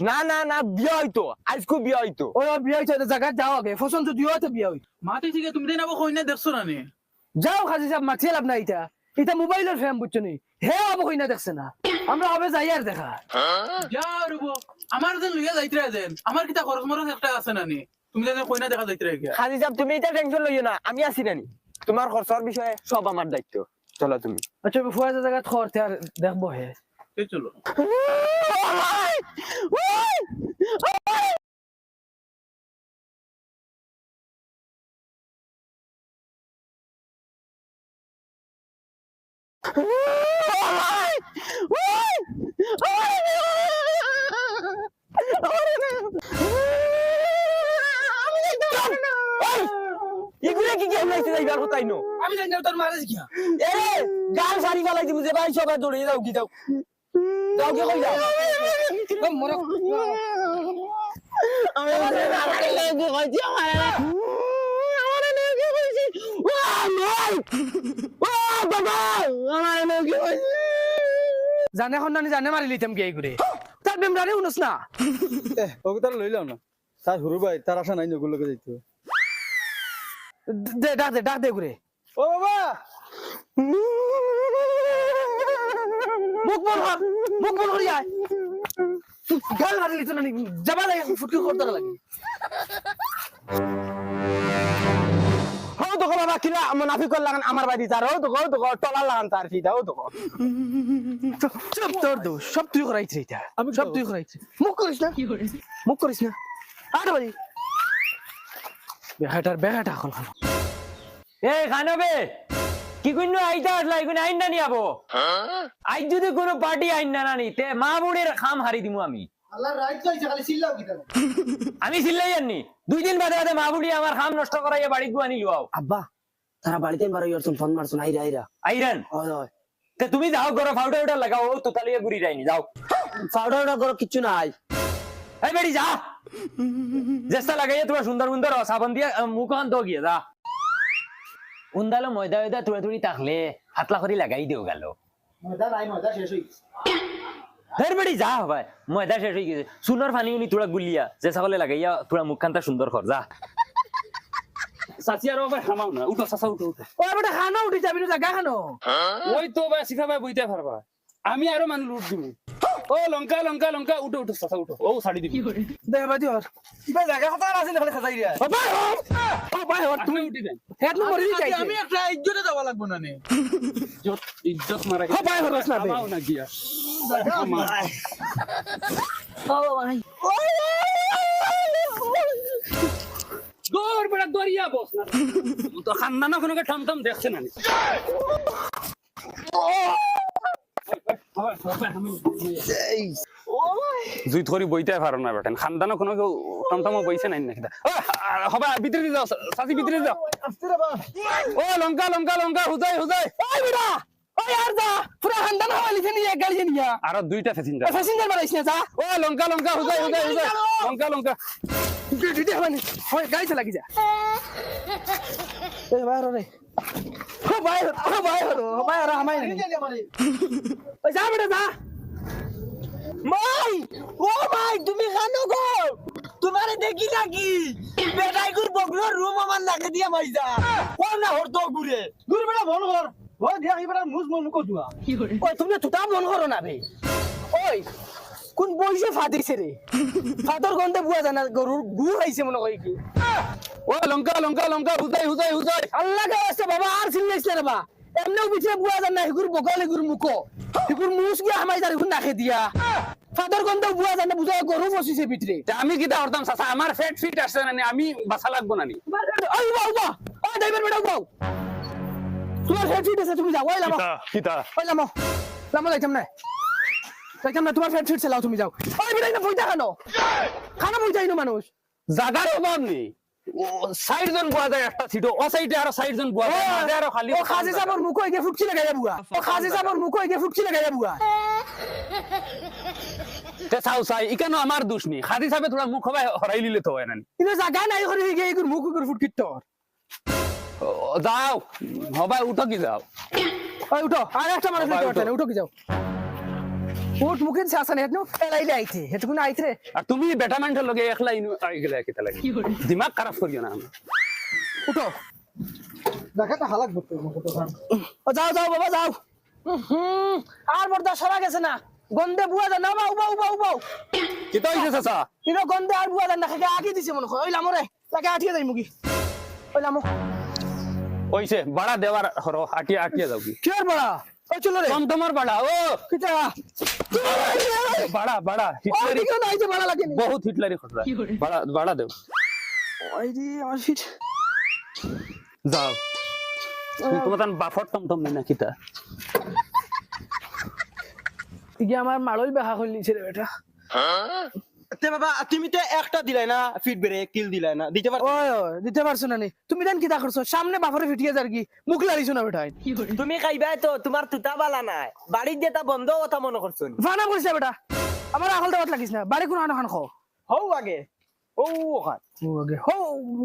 না না না বিয়ে হইতো আজকে বিয়ে হইতো ওই বিয়ে হইতো জায়গা যাও আগে ফসল তো দিও তো বিয়ে হইতো মাতে ঠিক তুমি দেন আবো কইনা দেখছো না নে যাও খাজি সাহেব মাছিয়ে লাভ নাই এটা এটা মোবাইলের ফ্রেম বুঝছো নি হে আবো কইনা দেখছে না আমরা হবে যাই আর দেখা যাও রবো আমার যেন লইয়া যাইতরা দেন আমার কিটা খরচ মরচ একটা আছে না নে তুমি যেন কইনা দেখা যাইতরা গিয়া খালি যাব তুমি এটা টেনশন লইও না আমি আছি নানি তোমার খরচর বিষয়ে সব আমার দায়িত্ব চলো তুমি আচ্ছা ফুয়া জায়গা খরতে আর দেখবো হে এই চলো এগুলা কি কেমন লাগছে যাইবার কথাই নো আমি জানি না তোর মারাজ কি এ গাল সারি ফালাই দিমু যে ভাই সবাই দৌড়ে যাও কি যাও যাও কি কই যাও মর আমি আমার লেগে কইছি আমার লেগে কইছি ও মাই ও বাবা আমার লেগে কইছি জানে হন্নানি জানে মারি লিতাম কি করে তার বেমরারে উনস না ওকে তার লইলাম না তার হুরু ভাই তার আশা নাই নগুলোকে যাইতো দে ডাক দে করে ও বাবা মুখ বল করি আয় গাল মারি লিতো না যাবা লাগে ফুটকি করতে লাগে হও তো বাবা কিলা মুনাফিকর লাগান আমার বাড়ি তার হও তো টলার লাগান তার ফিদা হও তো সব তোর দোষ সব তুই করাইছিস এটা আমি সব তুই করাইছিস মুখ করিস না মুখ করিস না আর বাড়ি বেহাটা এখন এ খানবে কি কইন আইতা আসলা এখন আইন না নি আবো আই যদি কোনো পার্টি আইন না নি তে মা বুড়ির খাম হারি দিমু আমি আল্লাহ রাইট কইছে খালি চিল্লাও কি তার আমি চিল্লাই জানি 2 দিন বাদে মা বুড়ি আমার খাম নষ্ট করাইয়া বাড়ি গুয়ানি লও আব্বা তারা বাড়িতে বারো ইয়ারছুন ফোন মারছুন আইরা আইরান হয় হয় তে তুমি যাও ঘরে পাউডার লাগাও ও তোতালিয়া গুড়ি রাইনি যাও পাউডার করো কিচ্ছু নাই এই বেড়ি যা জেস্তা লাগাইয়া তোমার সুন্দর সাবান দিয়া মুখ আন তো গিয়ে যা উন্দালো ময়দা তুড়ি তাকলে হাতলা করে লাগাই দিও গেল মজা নাই মজা শেষ হই ধর বেড়ি যা ভাই ময়দা শেষ হয়ে গেছে সুন্দর পানি উনি তোরা গুলিয়া যে সকলে লাগাইয়া তোরা মুখখানটা সুন্দর কর যা সাসি আর ভাই হামাও না উঠো সাসা উঠো ও বেটা খানো উঠি যাবি না জায়গা খানো ওই তো ভাই সিফা ভাই বইতে পারবা আমি আরো মান লুট দিব ও লঙ্কা উঠো সাসা উঠো ও শাড়ি দিবি দে বাদি আর কিবা জায়গা কথা আছে না খালি খাজাই রে ও ভাই তুমি উঠি দেন হেড নো মরি যাই আমি একটা ইজ্জতে যাওয়া লাগবো না নে ইজ্জত মারা ও ভাই হরস না বে হামাও না গিয়া ও ভাই দৌড় বেড়া দরিয়া বস না তো খান্দানা কোনো ঠমঠম দেখছে না জুই থরি বইতে পারো না বেটেন খানদানো কোনো কেউ টমটমো বইছে নাই নাকি হবে ভিতরে যাও সাথী ভিতরে যাও ও লঙ্কা হুজাই ওই বেটা ওই আর যা পুরো খানদান হাওয়ালি থেকে নিয়ে গাড়ি নিয়া আর দুইটা ফেসিঞ্জার প্যাসেঞ্জার মারাইছ না যা ও লঙ্কা হুজাই লঙ্কা দিদি মানে ওই গাড়ি চালা কি যা এই ভাই রে ও ভাই আর আমায় নাই ওই যা বেটা যা মাই ও মাই তুমি খানো গো তোমারে দেখি নাকি বেটাই গুর বগলোর রুম আমার নাকে দিয়া মাইজা কোন না হরতো ঘুরে দূর বেটা বল কর ওই দিয়া এবারে মুজ মন কো দুয়া ওই তুমি তুতা মন করো না বে ওই কোন বইছে ফাদিছে রে ফাদর গন্ধে বুয়া জানা গরুর গু আইছে মনে কই কি ও লঙ্কা হুজাই আল্লাহ কে আছে বাবা আর সিনলেছ না বাবা এমনে বিছে বুয়া জানা হিগুর বগলে গুর মুকো হিগুর মুস গিয়া হামাই দার গুন নাকে দিয়া ফাদর গন্ধে বুয়া জানা বুঝা গরু বসিছে ভিতরে আমি কি দাঁড়তাম চাচা আমার ফিট আসছে না আমি বাসা লাগবো না নি ওই বাবা ওই ড্রাইভার বেটা বাবা তোমার ফিট আছে তুমি যাও ওই লামো কিতা ওই লামো যাইতাম না তোমার ফিট চালাও তুমি যাও ওই বেটা না বইতা খানো বইতাই না মানুষ জাগার অভাব নেই সাইড জন বুয়া যায় একটা সিটো ও সাইডে আরো সাইড জন বুয়া যায় মাঝে আরো খালি ও খাজি সাবর মুকো এগে ফুটছি লাগাইয়া বুয়া তে চাই ইকানো আমার দোষ নেই খাদি সাবে তোরা মুখ হবাই হরাই লিলে তো হয় না ইনো জায়গা নাই করে এগে এগুর মুখ করে ফুটকিত তোর যাও হবাই উঠো কি যাও ওই উঠো আর একটা মানুষ উঠো কি যাও উঠ মুখে চাষা নেই হেতনু এলাইলে আইতে হেতকুন আইতে রে আর তুমি বেটা মানুষের লগে একলা গেলে কিতা লাগে দিমাগ খারাপ করিও না উঠো দেখাটা হালাক করতে ও যাও যাও বাবা যাও আর বর্দা সরা গেছে না গন্ধে বুয়া দেন না উবা উবা উবা কিতা হইছে চাচা ইনো গন্ধে আর বুয়া দেন না খাকে আগে দিছে মনে হয় ওইলাম রে লাগে আটিয়ে যাই মুগি ওইলাম হইছে বাড়া দেওয়ার হরো আটিয়া আটিয়া যাও কি কি আর বড়া ও চলো রে তোমার বাড়া ও কিটা বাড়া বাড়া ওই হিটলারি দিকে না আইতে ভালো লাগে নি বহুত হিটলারি খটরা বাড়া বাড়া দেও ওই দি আমার ফিট যাও তোমার তান বাফর টমটম নেই না কিতা ইগে আমার মালই বেহা কইলিছে রে বেটা তে বাবা তুমি তো একটা দিলাই না ফিট বেরে কিল দিলাই না দিতে পার ওই ওই দিতে পারছো না নি তুমি দেন কিতা করছো সামনে বাফরে ফিটিয়ে যার কি মুখ লারিছো না বেটা তুমি খাইবাই তো তোমার তুতা বালা নাই বাড়ির যেটা বন্ধ কথা মনে করছো ফানা করছে বেটা আমার আকল দাওয়াত লাগিস না বাড়ি কোন খান খাও হও আগে ও ওখান ও আগে হো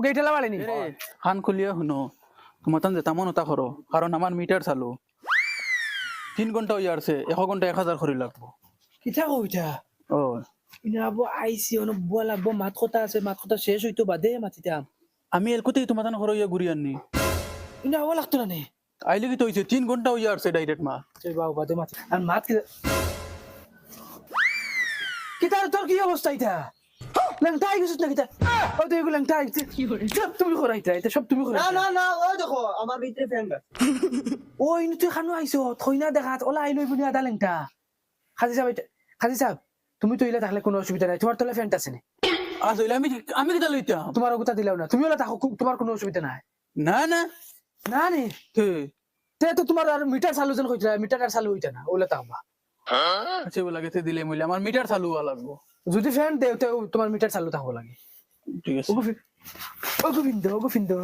গেইটালা বাড়ি নি খান খুলিয়া শুনো তোমার তান যেটা মন ওটা করো কারণ আমার মিটার চালু 3 ঘন্টা হয়ে আসছে 1 ঘন্টা 1000 করে লাগবো কিতা কইতা ও ইনাবো আইসি অন বুয়া লাগবো মাত কথা আছে মাত কথা শেষ হইতো বাদে মাতিতাম আমি এলকতেই তোমার তান ঘরে ঘুরি আননি ইনাবো লাগতো না নে আইলে কি তো হইছে 3 ঘন্টা হয়ে আসছে ডাইরেক্ট মা তুই বাবু বাদে মাতি আর মাত কিতা তোর কি অবস্থা ইতা ল্যাংটাই গেছিস না কিতা ও তো এগুলো ল্যাংটাই সব তুমি করাইতা এটা সব তুমি না করাইতা না না ও দেখো আমার ভিতরে ফ্যান ও ইনু তুই খানো আইছো থইনা দেখাত ওলা আইলই বুনি আদা ল্যাংটা খাজি সাহেব তুমি তো ইলা থাকলে কোনো অসুবিধা নাই তোমার তলে ফ্যানটা আছে নি আসলে আমি কিটা লইতাম তোমার ওগুতা দিলাও না তুমি ওলা থাকো তোমার কোনো অসুবিধা নাই না না না নি তে তে তো তোমার আর মিটার চালু যেন কইছিলা মিটার আর চালু হইতা না ওলা থাকবা আচ্ছা বলা গেছে দিলে মইলে আমার মিটার চালু হওয়া লাগবো যদি ফ্যান দেও তো তোমার মিটার চালু থাকবো লাগে ঠিক আছে ওগো ফিন্দো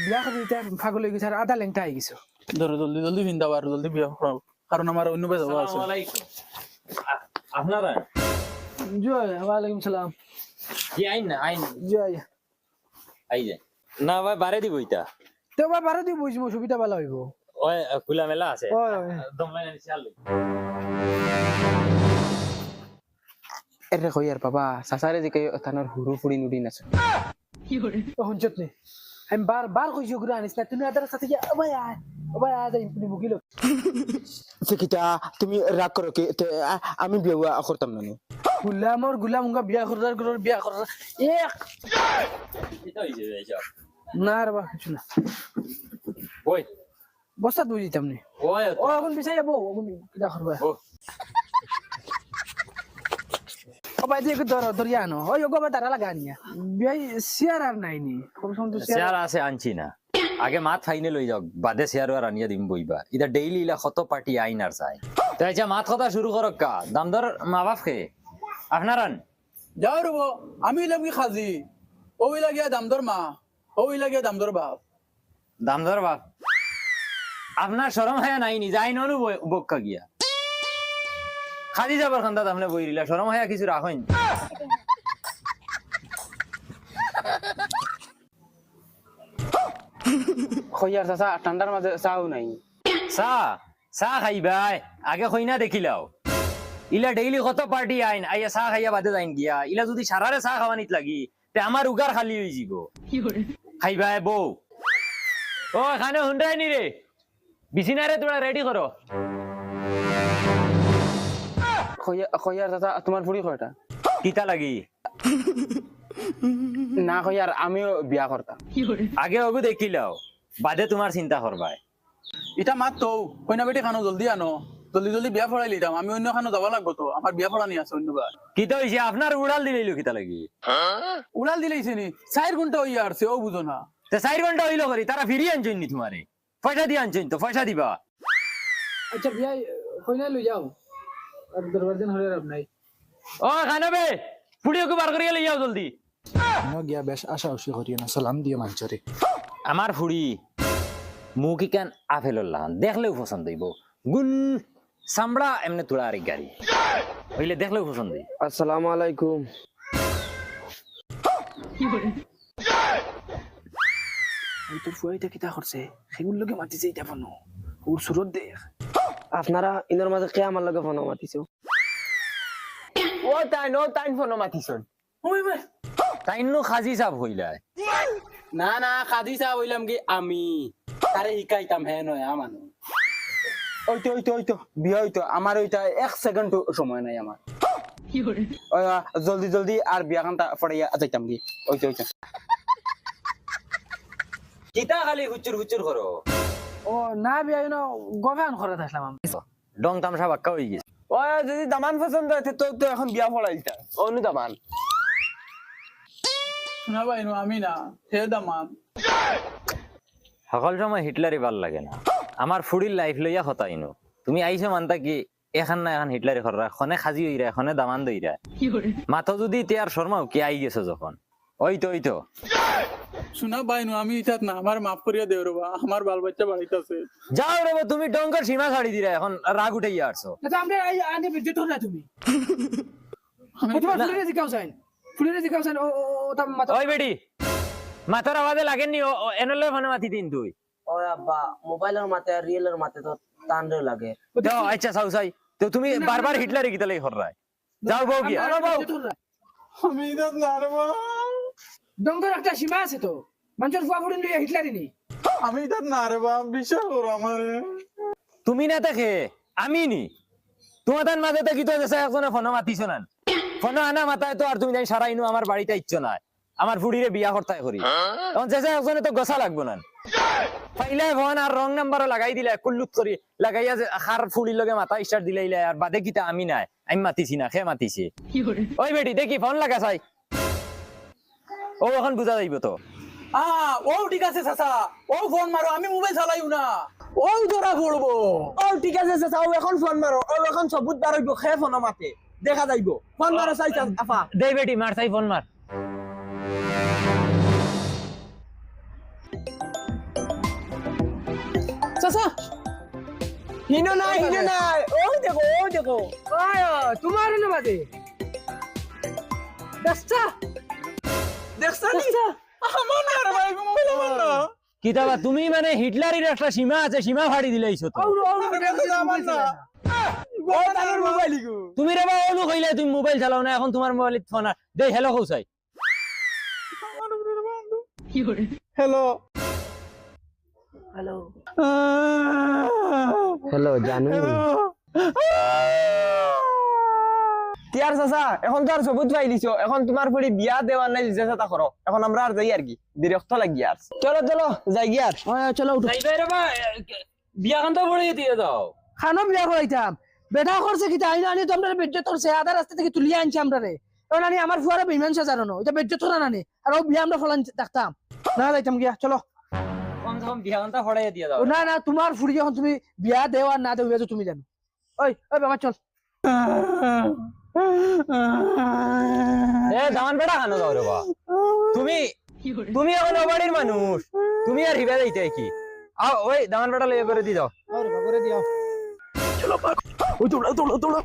বিয়া করে এটা ফাগল হয়ে গেছে আর আদা ল্যাংটা হয়ে গেছো ধরো জলদি জলদি ভিন্দাও আর জলদি বিয়া করাও কারণ আমার অন্য বেজ হওয়া আছে আপনারা জয় ওয়ালাইকুম সালাম কি আইন না আইন জয় আই যায় না ভাই বারে দিব ইটা তো বা বারো দি বুঝবো সুবিধা ভালো হইব ওই খোলা মেলা আছে ওই দমলাই না চাল এরে কই আর বাবা সাসারে যে তানোর হুরু ফুড়ি নুডি নাছ হুঞ্চত নে আমি বার কইছো গুরা আনিস না তুমি আদার সাথে গিয়া ওবাই আয় যাই তুমি মুগিলো সেকিটা তুমি রাগ করো কি আমি বিয়া করতাম না গুলাম উঙ্গা বিয়া করার বিয়া করার এক এটা হইছে এইসব না রে বা কিছু না ওই বস্তা দুই দিতাম নে ওই ও এখন বিছাই যাবো এখন কিটা করবা ও ও ভাই দেখো দরিয়া আনো ওই ওগো বা তারা লাগা নিয়া বিয়াই শেয়ার আর নাই নি কম সম তো শেয়ার আছে আনছি না আগে মাত ফাইনে লই যাও বাদে শেয়ার আর আনিয়া দিম বইবা ইদা ডেইলি ইলা কত পার্টি আইন আর চাই তো আচ্ছা মাত কথা শুরু করক কা দামদার মা বাপ খে আপনারান যাও রবো আমি লাগি খাজি ওই লাগিয়া দামদর মা ওই লাগিয়া দামদর বাপ দামদার বাপ আপনার শরম হায়া নাই নি যাই ননু বক্কা গিয়া খাদি যাবার খান্দা তাহলে বইরিলা শরম হায়া কিছু রাখেন কইয়ার চাচা ঠান্ডার মাঝে চাও নাই চা খাইবাই আগে কইনা দেখিলাও ইলা ডেইলি কত পার্টি আইন আইয়া চা খাইয়া বাদে যাইন গিয়া ইলা যদি সারারে চা খাওয়ানিত লাগি তে আমার উগার খালি হয়ে যাব খাইবাই বউ ও এখানে হুন্ডাই নি রে বিছিনারে তোরা রেডি করো কইয়ার চাচা তোমার ফুড়ি কয়টা কিতা লাগি না কইয়ার আমিও বিয়া করতাম আগে ওগু দেখিলাও বাদে তোমার চিন্তা করবাই এটা মাত তো কইনা বেটি খানো জলদি আনো জলদি জলদি বিয়া ফড়াই লিতাম আমি অন্য খানো যাব লাগবো তো আমার বিয়া ফড়ানি আছে অন্যবার কিতা হইছে আপনার উড়াল দিলেইলো কিতা লাগি উড়াল দিলেইছে নি 4 ঘন্টা হইয়া আসছে ও বুঝো না তে 4 ঘন্টা হইলো করি তারা ফিরিয়ে আনছেন নি তোমারে পয়সা দিয়ে আনছেন তো পয়সা দিবা আচ্ছা বিয়া কইনা লই যাও আর দরবার দিন হলে রাব নাই ও খানাবে পুড়িওকে বার করিয়া লই যাও জলদি গিয়া বেশ আশা উশি করিও না সালাম দিয়ে মাঞ্চরে আমার ফুড়ি মুখ কেন আপেলর লাহান দেখলেও পছন্দ হইব গুল চামড়া এমনি তোলা আর গাড়ি হইলে দেখলেও পছন্দ হইব আসসালামু আলাইকুম ওই তো ফুয়াইটা কিতা করছে সেগুলো লগে মাতিছে এটা ফোন ওর সুরত দেখ আপনারা ইনর মাঝে কে আমার লগে ফোন মাতিছো ও তাইন ফোন মাতিছন তাইনো খাজি সাপ হইলা না না কাজি চা হইলাম কি আমি তারে শিকাইতাম হে নয় মানুষ ওইতো বিয়া হইতো আমার ওইটা 1 সেকেন্ড সময় নাই আমার জলদি আর বিয়া খানটা পড়াইয়া যাইতাম কি ওইতো কিতা খালি হুচুর করো ও না বিয়া না গভান করে থাকলাম আমি ডং তামসা বাক্কা হয়ে গেছে ও যদি দামান পছন্দ হয় তো এখন বিয়া পড়াইতা অনু দামান শোনা বাইনু আমি না হে দামান সকল সময় হিটলারই ভাল লাগে না আমার ফুডির লাইফ লইয়া হতাইনো তুমি আইছো মানতা কি এখন না এখন হিটলারি খররা খনে খাজি হইরা খনে দামান দইরা মাথা যদি তিয়ার শর্মাও কি আই গেছো যখন ওইতো শোনা বাইনু আমি ইতাত না আমার মাফ করিয়া দেও রবা আমার বাল বাচ্চা বাড়িতে আছে যাও রে তুমি ডঙ্গর সীমা ছাড়ি দিরা এখন রাগ উঠাইয়া আসছো আচ্ছা আমরা আনে বিদ্যুৎ না তুমি তোমার ফুলের জিকাও সাইন ও তাম মাথা ওই বেটি মাথার আওয়াজে লাগেননি এনলে ফোনে মাতি দিন তুই ও আব্বা মোবাইলের মাতে আর রিয়েলের মাতে তো টান লাগে যাও আচ্ছা সাউসাই তো তুমি বারবার হিটলারি কিতা লাগি খররাই যাও বউ গিয়া আমি ইতাত না রবা ডঙ্গর একটা সীমা আছে তো মানুষের ফুয়া ফুড়ি নিয়ে হিটলারি নেই আমি ইতাত না রবা বিশ্বাস করো আমারে তুমি না দেখে আমি নি তোমাদের মাঝে তো কিতো দেশে একজনে ফোন মাতিছ না ফোন আনা মাথায় তো আর তুমি জানি সারাইনু আমার বাড়িতে ইচ্ছো না আমার ফুড়িরে বিয়া করতাই করি এখন যেসে একজনে তো গোসা লাগবো না পাইলে ফোন আর রং নাম্বারও লাগাই দিলে কুল্লুত করি লাগাইয়া যে খার ফুড়ির লগে মাথা স্টার দিলে আর বাদে কিতা আমি নাই আমি মাতিছি না খে মাতিছি ওই বেটি দেখি ফোন লাগা চাই ও এখন বুঝা যাইব তো ও ঠিক আছে চাচা ও ফোন মারো আমি মোবাইল চালাইও না ও ধরা পড়বো ও ঠিক আছে চাচা ও এখন ফোন মারো ও এখন সবুত বারইব খে ফোন মাতে দেখা যাইব ফোন মারো চাইছা আফা দে বেটি মার চাই ফোন মার চাচা হিনো নাই ও দেখো তোমার না বাদে দস্তা দেখছনি আমার না রে ভাই মোবাইল আমার না কিতাবা তুমি মানে হিটলারের একটা সীমা আছে সীমা ফাড়ি দিলেইছো তো আমার না ও তার মোবাইল গো তুমি রে বা অনু কইলে তুমি মোবাইল চালাও না এখন তোমার মোবাইলে ফোন দে হ্যালো কৌসাই হ্যালো হ্যালো জানু তিয়ার চাচা এখন তো আর সবুজ পাইলিছো এখন তোমার পরি বিয়া দেওয়ার নাই যে চাচা করো এখন আমরা আর যাই আর কি বিরক্ত লাগি আর চলো যাই গিয়া চলো উঠো যাইবে রে বা বিয়া কান্তা পড়ে দিয়ে দাও খানো বিয়া করাইতাম বেটা করছে কি তাই না তো আমরা বেজ্জত করছে আধা রাস্তা থেকে তুলিয়ে আনছি আমরা রে এখন আমি আমার ফুয়ারা বেইমান সাজানো না এটা বেজ্জত না নানি আর ও বিয়া আমরা ফলান দেখতাম না যাইতাম গিয়া চলো কম কম বিয়া কান্তা পড়ে দিয়ে দাও না তোমার ফুড়ি যখন তুমি বিয়া দেও আর না দেও তুমি জানো ওই বাবা চল এ দামান বেটা খানো দাও রে বা তুমি এখন বাড়ির মানুষ তুমি আর হিবা যাইতে কি ওই দামান বেটা লইয়া করে দি দাও করে দিও ওই তোলা